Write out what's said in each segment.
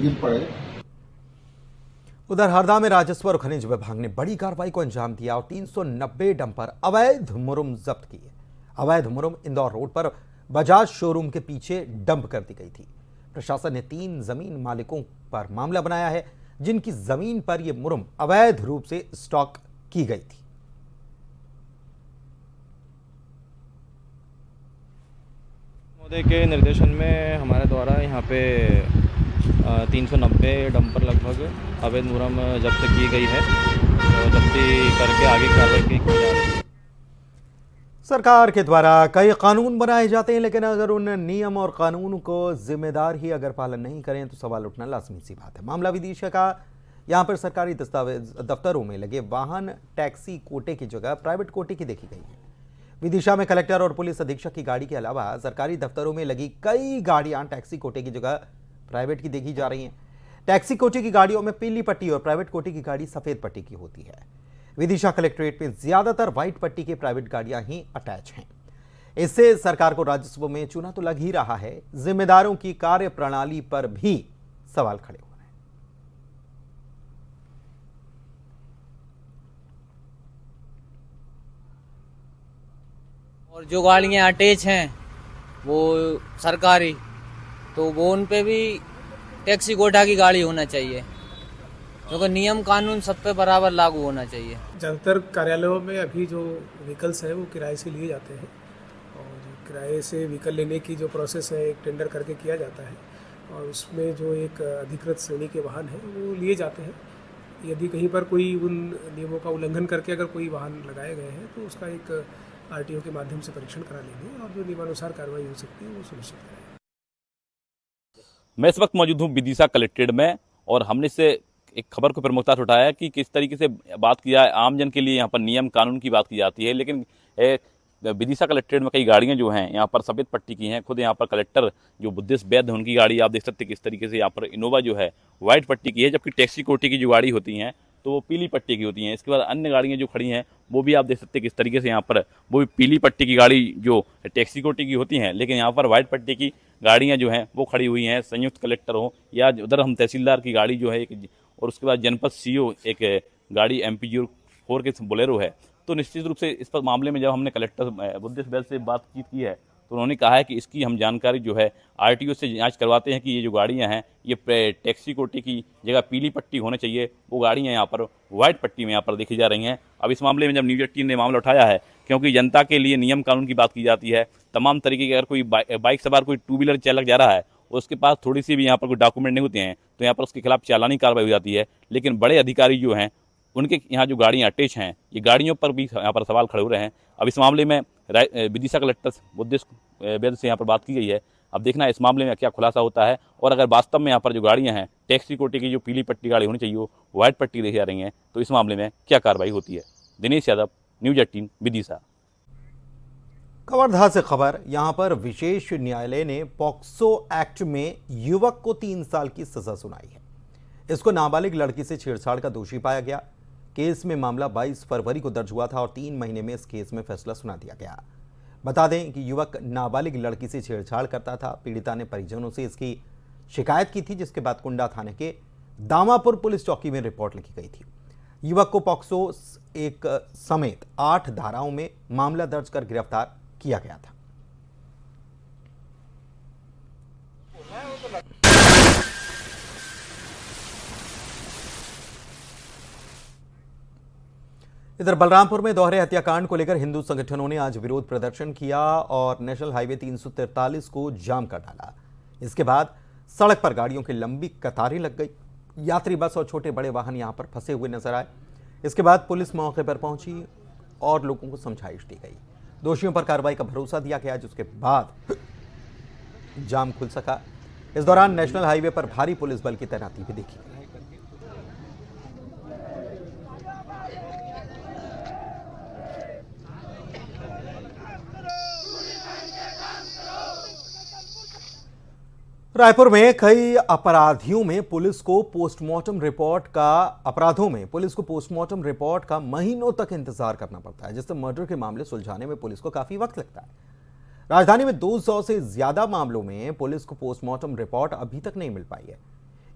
गिर पड़े। उधर हरदा में राजस्व और खनिज विभाग ने बड़ी कार्रवाई को अंजाम दिया और 390 डंपर अवैध मुरम जब्त किए। अवैध मुरम इंदौर रोड पर बजाज शोरूम के पीछे डंप कर दी गई थी। प्रशासन ने 3 जमीन मालिकों पर मामला बनाया है, जिनकी जमीन पर यह मुरम अवैध रूप से स्टॉक की गई थी। महोदय के निर्देशन में हमारे द्वारा यहाँ पे 390 डंपर लगभग अवैध मुरम जब्त की गई है। तो जब्ती करके आगे कार्रवाई की जा रही है। सरकार के द्वारा कई कानून बनाए जाते हैं, लेकिन अगर उन नियम और कानून को जिम्मेदार ही अगर पालन नहीं करें तो सवाल उठना लाजमी सी बात है। मामला विदिशा का। यहाँ पर सरकारी दस्तावेज दफ्तरों में लगे वाहन टैक्सी कोटे की जगह प्राइवेट कोटे की देखी गई है। विदिशा में कलेक्टर और पुलिस अधीक्षक की गाड़ी के अलावा सरकारी दफ्तरों में लगी कई गाड़ियां टैक्सी कोटे की जगह प्राइवेट की देखी जा रही हैं। टैक्सी कोटे की गाड़ियों में पीली पट्टी और प्राइवेट कोटे की गाड़ी सफेद पट्टी की होती है। विदिशा कलेक्ट्रेट में ज्यादातर व्हाइट पट्टी की प्राइवेट गाड़ियां ही अटैच हैं। इससे सरकार को राजस्व में चूना तो लग ही रहा है, जिम्मेदारों की कार्य प्रणाली पर भी सवाल खड़े हो रहे हैं। और जो गाड़ियां अटैच हैं वो सरकारी, तो वो उन पे भी टैक्सी कोटा की गाड़ी होना चाहिए, क्योंकि नियम कानून सब पे बराबर लागू होना चाहिए। ज़्यादातर कार्यालयों में अभी जो व्हीकल्स हैं वो किराए से लिए जाते हैं, और किराए से व्हीकल लेने की जो प्रोसेस है एक टेंडर करके किया जाता है, और उसमें जो एक अधिकृत श्रेणी के वाहन हैं वो लिए जाते हैं। यदि कहीं पर कोई उन नियमों का उल्लंघन करके अगर कोई वाहन लगाए गए हैं तो उसका एक आरटीओ के माध्यम से परीक्षण करा लेंगे और जो नियमानुसार कार्रवाई हो सकती है वो सुनिश्चित करेंगे। मैं इस वक्त मौजूद हूँ विदिशा कलेक्ट्रेट में, और हमने इससे एक खबर को प्रमुखता से उठाया है कि किस तरीके से बात किया है आमजन के लिए यहाँ पर नियम कानून की बात की जाती है, लेकिन विदिशा कलेक्ट्रेट में कई गाड़ियाँ जो हैं यहाँ पर सफ़ेद पट्टी की हैं। खुद यहाँ पर कलेक्टर जो बुद्धिस्ट वैद्य हैं उनकी गाड़ी आप देख सकते हैं किस तरीके से यहाँ पर इनोवा जो है व्हाइट पट्टी की है, जबकि टैक्सी कोटी की जो गाड़ी होती हैं तो वो पीली पट्टी की होती हैं। इसके बाद अन्य गाड़ियाँ जो खड़ी हैं वो भी आप देख सकते हैं किस तरीके से यहाँ पर वो भी पीली पट्टी की गाड़ी जो टैक्सी कोटी की होती हैं, लेकिन यहाँ पर व्हाइट पट्टी की गाड़ियाँ जो हैं वो खड़ी हुई हैं। संयुक्त कलेक्टर हो या उधर हम तहसीलदार की गाड़ी जो है एक, और उसके बाद जनपद सीओ एक गाड़ी MP04 के बोलेरो है। तो निश्चित रूप से इस पर मामले में जब हमने कलेक्टर बुद्धिस्ट वैद्य से बातचीत की है तो उन्होंने कहा है कि इसकी हम जानकारी जो है आरटीओ से जांच करवाते हैं कि ये जो गाड़ियां हैं ये टैक्सी कोटी की जगह पीली पट्टी होनी चाहिए, वो गाड़ियां यहाँ पर व्हाइट पट्टी में यहाँ पर देखी जा रही हैं। अब इस मामले में जब न्यूज 18 ने मामला उठाया है, क्योंकि जनता के लिए नियम कानून की बात की जाती है, तमाम तरीके की अगर कोई बाइक सवार कोई 2 व्हीलर चालक जा रहा है उसके पास थोड़ी सी भी यहाँ पर कोई डॉक्यूमेंट नहीं होते हैं तो यहाँ पर उसके खिलाफ चालानी कार्रवाई हो जाती है। लेकिन बड़े अधिकारी जो हैं उनके यहाँ जो गाड़ियाँ अटैच हैं ये गाड़ियों पर भी यहाँ पर सवाल खड़े हो रहे हैं। अब इस मामले में विदिशा कलेक्टर बुद्धिस्ट वैद्य से यहाँ पर बात की गई है। अब देखना है इस मामले में क्या खुलासा होता है, और अगर वास्तव में यहाँ पर जो गाड़ियाँ हैं टैक्सी कोटी की जो पीली पट्टी गाड़ी होनी चाहिए वो व्हाइट पट्टी देखी जा रही हैं, तो इस मामले में क्या कार्रवाई होती है। दिनेश यादव, न्यूज 18 विदिशा। कवर्धा से खबर। यहां पर विशेष न्यायालय ने पॉक्सो एक्ट में युवक को 3 साल की सजा सुनाई है। इसको नाबालिग लड़की से छेड़छाड़ का दोषी पाया गया। केस में मामला 22 फरवरी को दर्ज हुआ था और 3 महीने में इस केस में फैसला सुना दिया गया। बता दें कि युवक नाबालिग लड़की से छेड़छाड़ करता था। पीड़िता ने परिजनों से इसकी शिकायत की थी, जिसके बाद कुंडा थाने के दामापुर पुलिस चौकी में रिपोर्ट लिखी गई थी। युवक को पॉक्सो एक समेत 8 धाराओं में मामला दर्ज कर गिरफ्तार किया गया था। इधर बलरामपुर में दोहरे हत्याकांड को लेकर हिंदू संगठनों ने आज विरोध प्रदर्शन किया और नेशनल हाईवे 343 को जाम कर डाला। इसके बाद सड़क पर गाड़ियों की लंबी कतारें लग गई। यात्री बस और छोटे बड़े वाहन यहां पर फंसे हुए नजर आए। इसके बाद पुलिस मौके पर पहुंची और लोगों को समझाइश दी गई। दोषियों पर कार्रवाई का भरोसा दिया गया, जिसके बाद जाम खुल सका। इस दौरान नेशनल हाईवे पर भारी पुलिस बल की तैनाती भी देखी गई। रायपुर में कई अपराधियों में पुलिस को पोस्टमार्टम रिपोर्ट का महीनों तक इंतजार करना पड़ता है, जिससे मर्डर के मामले सुलझाने में पुलिस को काफी वक्त लगता है। राजधानी में 200 से ज्यादा मामलों में पुलिस को पोस्टमार्टम रिपोर्ट अभी तक नहीं मिल पाई है।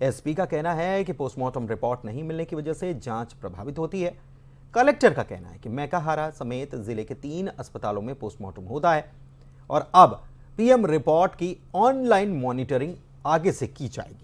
एसपी का कहना है कि पोस्टमार्टम रिपोर्ट नहीं मिलने की वजह से जांच प्रभावित होती है। कलेक्टर का कहना है कि मैकाहारा समेत जिले के 3 अस्पतालों में पोस्टमार्टम होता है और अब पीएम रिपोर्ट की ऑनलाइन मॉनिटरिंग आगे से की जाएगी।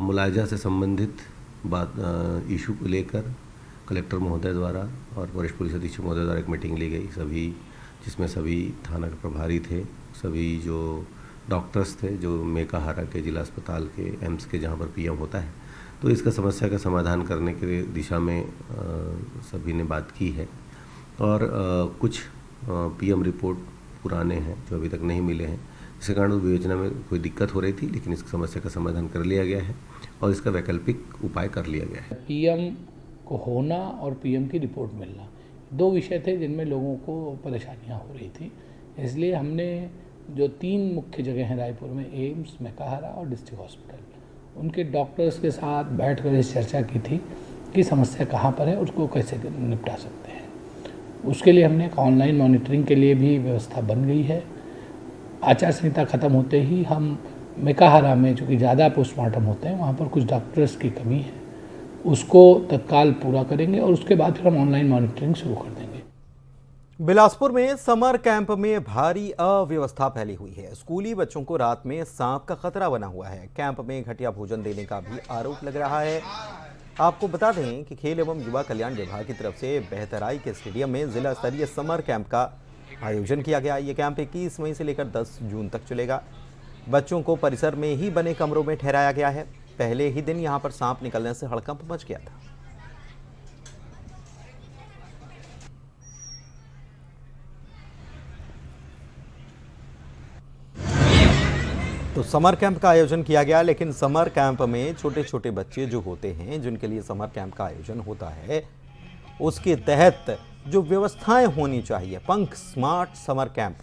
मुलायजा से संबंधित बात इशू को लेकर कलेक्टर महोदय द्वारा और वरिष्ठ पुलिस अधीक्षक महोदय द्वारा एक मीटिंग ली गई, जिसमें सभी थाना के प्रभारी थे, सभी जो डॉक्टर्स थे जो मेकाहारा के जिला अस्पताल के एम्स के जहां पर पीएम होता है, तो इसका समस्या का समाधान करने के दिशा में सभी ने बात की है। और कुछ पीएम रिपोर्ट पुराने हैं जो अभी तक नहीं मिले हैं, इसके कारण उस योजना में कोई दिक्कत हो रही थी, लेकिन इस समस्या का समाधान कर लिया गया है और इसका वैकल्पिक उपाय कर लिया गया है। पीएम को होना और पीएम की रिपोर्ट मिलना 2 विषय थे जिनमें लोगों को परेशानियां हो रही थी। इसलिए हमने जो 3 मुख्य जगह हैं रायपुर में, एम्स, मैकाहारा और डिस्ट्रिक्ट हॉस्पिटल, उनके डॉक्टर्स के साथ बैठकर इस चर्चा की थी कि समस्या कहाँ पर है, उसको कैसे निपटा सकते हैं। उसके लिए हमने एक ऑनलाइन मॉनिटरिंग के लिए भी व्यवस्था बन गई है। आचार संहिता खत्म होते ही हम मेकाहारा में चूँकि ज़्यादा पोस्टमार्टम होते हैं, वहाँ पर कुछ डॉक्टर्स की कमी है, उसको तत्काल पूरा करेंगे और उसके बाद फिर हम ऑनलाइन मॉनिटरिंग शुरू कर देंगे। बिलासपुर में समर कैंप में भारी अव्यवस्था फैली हुई है। स्कूली बच्चों को रात में सांप का खतरा बना हुआ है। कैंप में घटिया भोजन देने का भी आरोप लग रहा है। आपको बता दें कि खेल एवं युवा कल्याण विभाग की तरफ से बेहतराई के स्टेडियम में जिला स्तरीय समर कैंप का आयोजन किया गया। ये कैंप 21 मई से लेकर 10 जून तक चलेगा। बच्चों को परिसर में ही बने कमरों में ठहराया गया है। पहले ही दिन यहां पर सांप निकलने से हड़कंप मच गया था। तो समर कैंप का आयोजन किया गया, लेकिन समर कैंप में छोटे छोटे बच्चे जो होते हैं, जिनके लिए समर कैंप का आयोजन होता है, उसके तहत जो व्यवस्थाएं होनी चाहिए, पंख स्मार्ट समर कैंप,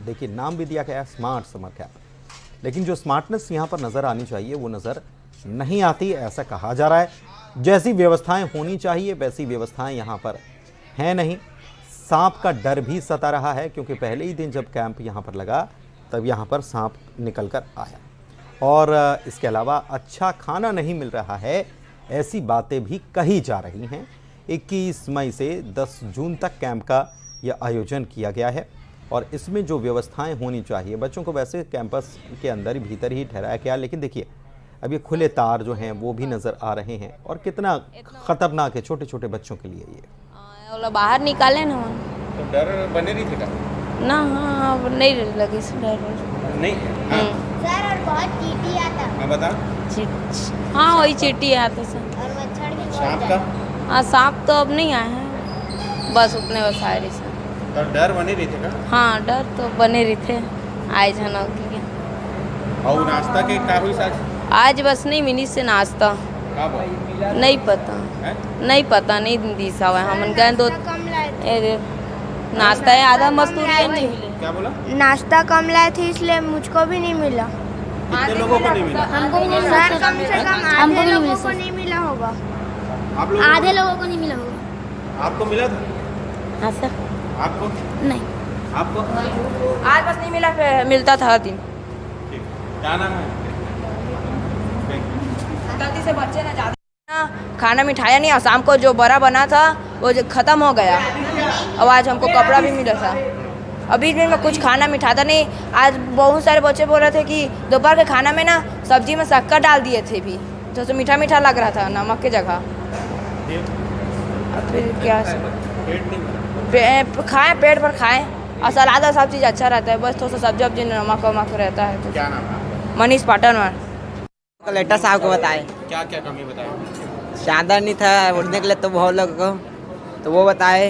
देखिए नाम भी दिया गया है स्मार्ट समर कैंप, लेकिन जो स्मार्टनेस यहाँ पर नज़र आनी चाहिए वो नज़र नहीं आती, ऐसा कहा जा रहा है। जैसी व्यवस्थाएं होनी चाहिए वैसी व्यवस्थाएं यहाँ पर हैं नहीं। सांप का डर भी सता रहा है, क्योंकि पहले ही दिन जब कैंप यहाँ पर लगा तब यहाँ पर सांप निकल कर आया, और इसके अलावा अच्छा खाना नहीं मिल रहा है, ऐसी बातें भी कही जा रही हैं। 21 मई से 10 जून तक कैंप का यह आयोजन किया गया है और इसमें जो व्यवस्थाएं होनी चाहिए, बच्चों को वैसे कैंपस के अंदर ही भीतर ही ठहराया गया, लेकिन देखिए अब ये खुले तार जो हैं वो भी नज़र आ रहे हैं और कितना ख़तरनाक है छोटे छोटे बच्चों के लिए ये। बाहर निकाले ना तो डर बने नहीं थे ना। हाँ नहीं लगी डर नहीं। हाँ। सर और बहुत चींटी आता। हाँ बता। हाँ वही चींटी आते सर। और मच्छर भी सांप का? हाँ सांप तो अब नहीं आए हैं, बस उतने बस आए रही सर। और डर बने रही थे का? हाँ डर तो बने रही थे। आए जाना क्या और नाश्ता के क्या हुई साथ? आज बस नहीं मिनी से नाश्ता नहीं पता है? नहीं पता नहीं दिशा हुआ हम गए दो नाश्ता है आधा मस्तूरी है नहीं मिले। क्या बोला? नाश्ता कम लाए थे इसलिए मुझको भी नहीं मिला। कितने लोगों को नहीं मिला? हमको भी नहीं मिला। सर कम से कम आधे लोगों को नहीं मिला होगा। आप लोगों आधे लोगों को नहीं मिला होगा। आपको मिला था? हाँ सर। आपको नहीं आपको आज बस नहीं मिला, फिर मिलता था हर दिन। ठीक। क्या नाम है? गलती से बच्चे ना ज़्यादा खाना मिठाया नहीं और शाम को जो बड़ा बना था वो ख़त्म हो गया और आज हमको कपड़ा भी मिला था। अभी भी मैं कुछ खाना मिठाता नहीं। आज बहुत सारे बच्चे बोल रहे थे कि दोपहर के खाना में ना सब्जी में शक्कर डाल दिए थे भी, तो मीठा मीठा लग रहा था नमक की जगह। फिर क्या खाएं, पेट भर खाएं और सलाद और सब चीज़ अच्छा रहता है, बस थोड़ा सा सब्जी वब्जी नमक वमक रहता है। तो क्या नाम है? मनीष पाटनवर। कलेक्टर साहब को बताए क्या क्या कमी बताए? चादर नहीं था उड़ने के लिए तो बहुत लोगों को, तो वो बताए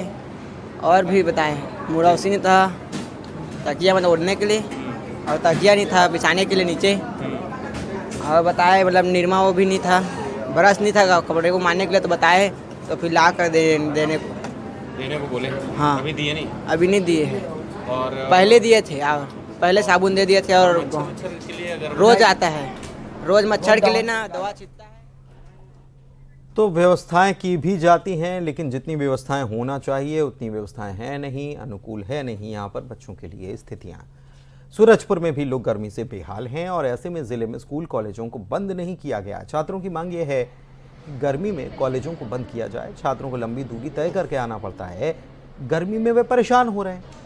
और भी बताए। मुड़ौसी नहीं था तकिया मतलब उड़ने के लिए, और तकिया नहीं था बिछाने के लिए नीचे, और बताए मतलब निरमा वो भी नहीं था, ब्रश नहीं था कपड़े को मारने के लिए, तो बताए तो फिर ला कर देने को बोले। हाँ अभी दिए नहीं? अभी नहीं दिए हैं, और पहले दिए थे, पहले साबुन दे दिए थे, और मच्छर के लिए अगर रोज आता है, रोज मच्छर के लिए ना दवा छिड़कता है। तो व्यवस्थाएं की भी जाती हैं, लेकिन जितनी व्यवस्थाएं होना चाहिए उतनी व्यवस्थाएं हैं नहीं, अनुकूल है नहीं यहाँ पर बच्चों के लिए स्थितियां। सूरजपुर में भी लोग गर्मी से बेहाल हैं और ऐसे में जिले में स्कूल कॉलेजों को बंद नहीं किया गया। छात्रों की मांग यह है कि गर्मी में कॉलेजों को बंद किया जाए। छात्रों को लंबी दूरी तय करके आना पड़ता है, गर्मी में वे परेशान हो रहे हैं।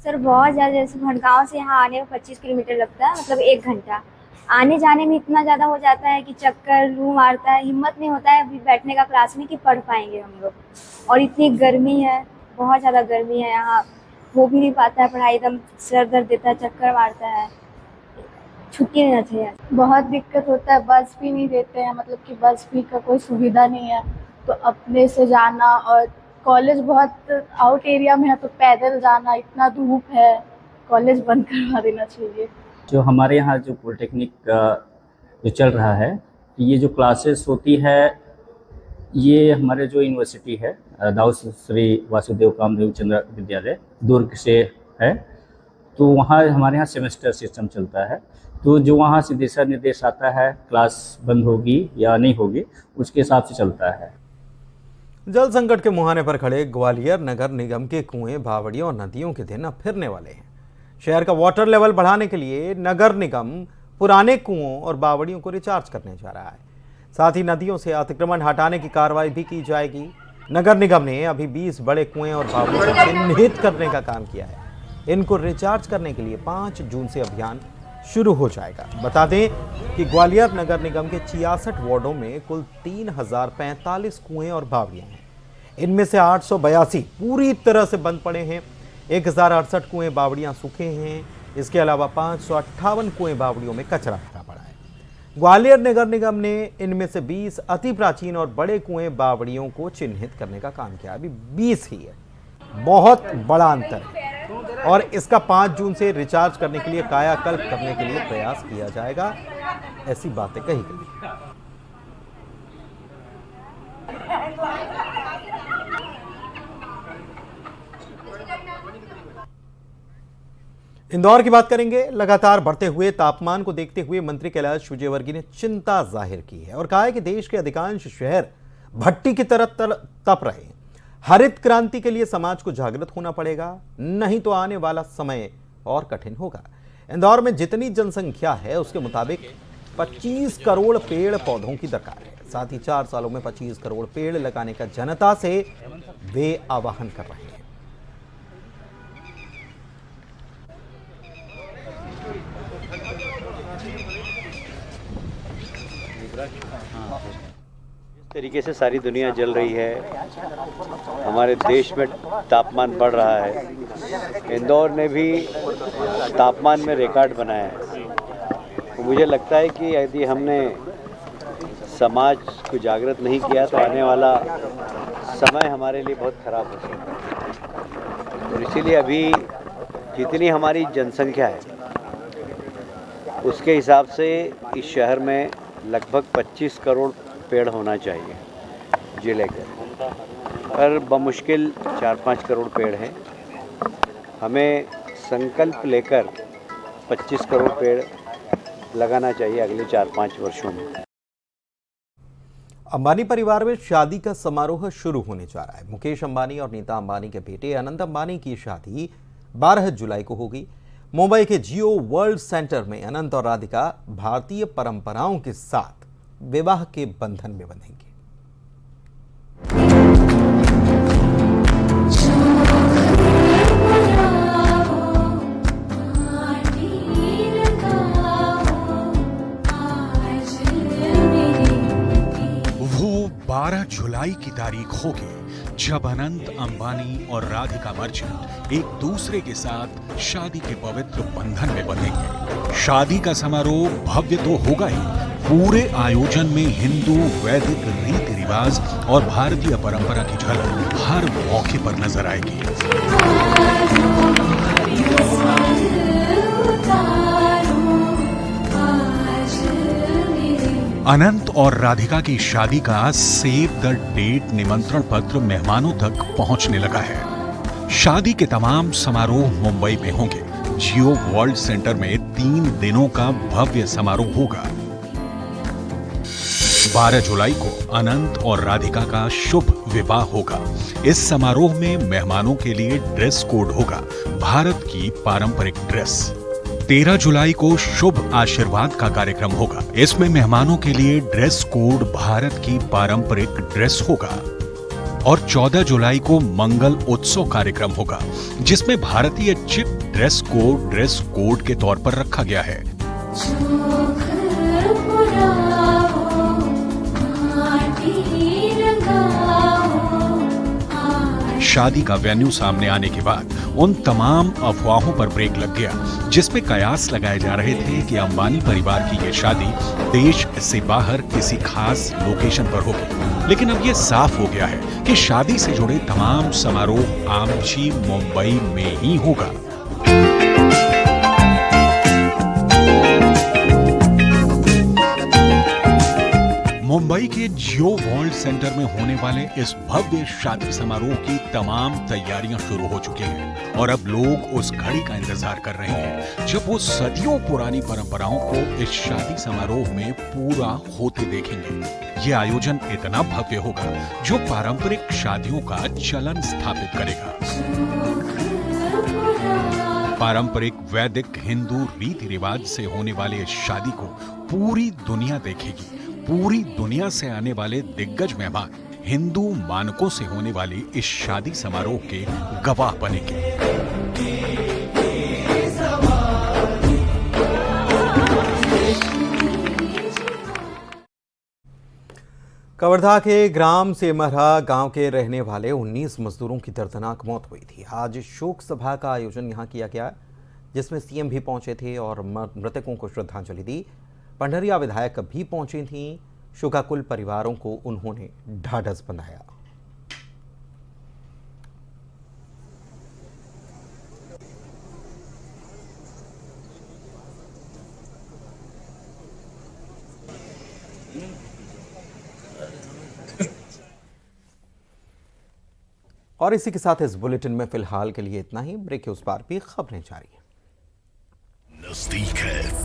सर बहुत ज़्यादा, जैसे भटगांव से यहाँ आने में 25 किलोमीटर लगता है, मतलब 1 घंटा। आने जाने में इतना ज़्यादा हो जाता है कि चक्कर रूह मारता है, हिम्मत नहीं होता है अभी बैठने का क्लास में कि पढ़ पाएंगे हम लोग। और इतनी गर्मी है, बहुत ज़्यादा गर्मी है यहाँ, हो भी नहीं पाता है पढ़ाई, एकदम सर दर्द देता है, चक्कर मारता है, छुट्टी नहीं चाहिए। बहुत दिक्कत होता है, बस भी नहीं देते हैं, मतलब कि बस भी का कोई सुविधा नहीं है, तो अपने से जाना, और कॉलेज बहुत आउट एरिया में है तो पैदल जाना, इतना धूप है, कॉलेज बंद करवा देना चाहिए। जो हमारे यहाँ जो पॉलिटेक्निक जो चल रहा है, ये जो क्लासेस होती है, ये हमारे जो यूनिवर्सिटी है दाऊ श्री वासुदेव कामदेव चंद्र विद्यालय दुर्ग से है, तो वहाँ हमारे यहाँ सेमेस्टर सिस्टम चलता है। तो जो वहाँ से दिशा निर्देश आता है क्लास बंद होगी या नहीं होगी, उसके हिसाब से चलता है। जल संकट के मुहाने पर खड़े ग्वालियर नगर निगम के कुएं, बावड़ियों और नदियों के दिन अब फिरने वाले हैं। शहर का वाटर लेवल बढ़ाने के लिए नगर निगम पुराने कुओं और बावड़ियों को रिचार्ज करने जा रहा है। साथ ही नदियों से अतिक्रमण हटाने की कार्रवाई भी की जाएगी। नगर निगम ने अभी 20 बड़े कुएं और बावड़ियों को चिन्हित करने का काम किया है। इनको रिचार्ज करने के लिए 5 जून से अभियान शुरू हो जाएगा। बता दें कि ग्वालियर नगर निगम के 66 वार्डों में कुल 3045 कुएं और बावड़ियां हैं। इनमें से 882 पूरी तरह से बंद पड़े हैं, 1068 कुएं बावड़ियां सूखे हैं। इसके अलावा 558 कुएं बावड़ियों में कचरा भरा पड़ा है। ग्वालियर नगर निगम ने इनमें से 20 अति प्राचीन और बड़े कुएं बावड़ियों को चिन्हित करने का काम किया। अभी 20 ही है, बहुत बड़ा अंतर है, और इसका 5 जून से रिचार्ज करने के लिए, कायाकल्प करने के लिए प्रयास किया जाएगा, ऐसी बातें कही गई। इंदौर की बात करेंगे। लगातार बढ़ते हुए तापमान को देखते हुए मंत्री कैलाश विजयवर्गीय ने चिंता जाहिर की है और कहा है कि देश के अधिकांश शहर भट्टी की तरह तप रहे हैं। हरित क्रांति के लिए समाज को जागृत होना पड़ेगा, नहीं तो आने वाला समय और कठिन होगा। इंदौर में जितनी जनसंख्या है उसके मुताबिक 25 करोड़ पेड़ पौधों की दरकार है। साथ ही 4 सालों में 25 करोड़ पेड़ लगाने का जनता से वे आह्वान कर रहे हैं। इस तरीके से सारी दुनिया जल रही है, हमारे देश में तापमान बढ़ रहा है। इंदौर ने भी तापमान में रिकॉर्ड बनाया है। तो मुझे लगता है कि यदि हमने समाज को जागृत नहीं किया तो आने वाला समय हमारे लिए बहुत खराब हो सकता है। और इसीलिए अभी जितनी हमारी जनसंख्या है उसके हिसाब से इस शहर में लगभग 25 करोड़ पेड़ होना चाहिए जिले के, पर बमुश्किल 4-5 करोड़ पेड़ हैं। हमें संकल्प लेकर 25 करोड़ पेड़ लगाना चाहिए अगले 4-5 वर्षों में। अंबानी परिवार में शादी का समारोह शुरू होने जा रहा है। मुकेश अंबानी और नीता अंबानी के बेटे अनंत अंबानी की शादी 12 जुलाई को होगी। मुंबई के जियो वर्ल्ड सेंटर में अनंत और राधिका भारतीय परंपराओं के साथ विवाह के बंधन में बंधेंगे। वो 12 जुलाई की तारीख होगी जब अनंत अंबानी और राधिका मर्चेंट एक दूसरे के साथ शादी के पवित्र बंधन में बंधेंगे। शादी का समारोह भव्य तो होगा ही, पूरे आयोजन में हिंदू वैदिक रीति रिवाज और भारतीय परंपरा की झलक हर मौके पर नजर आएगी। अनंत और राधिका की शादी का सेव द डेट निमंत्रण पत्र मेहमानों तक पहुंचने लगा है। शादी के तमाम समारोह मुंबई में होंगे। जियो वर्ल्ड सेंटर में 3 दिनों का भव्य समारोह होगा। 12 जुलाई को अनंत और राधिका का शुभ विवाह होगा। इस समारोह में मेहमानों के लिए ड्रेस कोड होगा, भारत की पारंपरिक ड्रेस। 13 जुलाई को शुभ आशीर्वाद का कार्यक्रम होगा। इसमें मेहमानों के लिए ड्रेस कोड भारत की पारंपरिक ड्रेस होगा। और 14 जुलाई को मंगल उत्सव कार्यक्रम होगा, जिसमें भारतीय चिक ड्रेस कोड के तौर पर रखा गया है। शादी का वेन्यू सामने आने के बाद उन तमाम अफवाहों पर ब्रेक लग गया, जिसमें कयास लगाए जा रहे थे कि अंबानी परिवार की यह शादी देश से बाहर किसी खास लोकेशन पर होगी। लेकिन अब यह साफ हो गया है कि शादी से जुड़े तमाम समारोह आमची मुंबई में ही होगा। मुंबई के जियो वर्ल्ड सेंटर में होने वाले इस भव्य शादी समारोह की तमाम तैयारियां शुरू हो चुकी हैं और अब लोग उस घड़ी का इंतजार कर रहे हैं जब वो सदियों पुरानी परंपराओं को इस शादी समारोह में पूरा होते देखेंगे। ये आयोजन इतना भव्य होगा जो पारंपरिक शादियों का चलन स्थापित करेगा। पारंपरिक वैदिक हिंदू रीति रिवाज से होने वाले इस शादी को पूरी दुनिया देखेगी। पूरी दुनिया से आने वाले दिग्गज मेहमान हिंदू मानकों से होने वाली इस शादी समारोह के गवाह बनेंगे। कवर्धा के ग्राम सेमरहा गांव के रहने वाले 19 मजदूरों की दर्दनाक मौत हुई थी। आज शोक सभा का आयोजन यहां किया गया, जिसमें सीएम भी पहुंचे थे और मृतकों को श्रद्धांजलि दी। पंडरिया विधायक भी पहुंची थीं। शोकाकुल परिवारों को उन्होंने ढाढ़स बंधाया। और इसी के साथ इस बुलेटिन में फिलहाल के लिए इतना ही। ब्रेक के उस पार भी खबरें जारी हैं। नजदीक है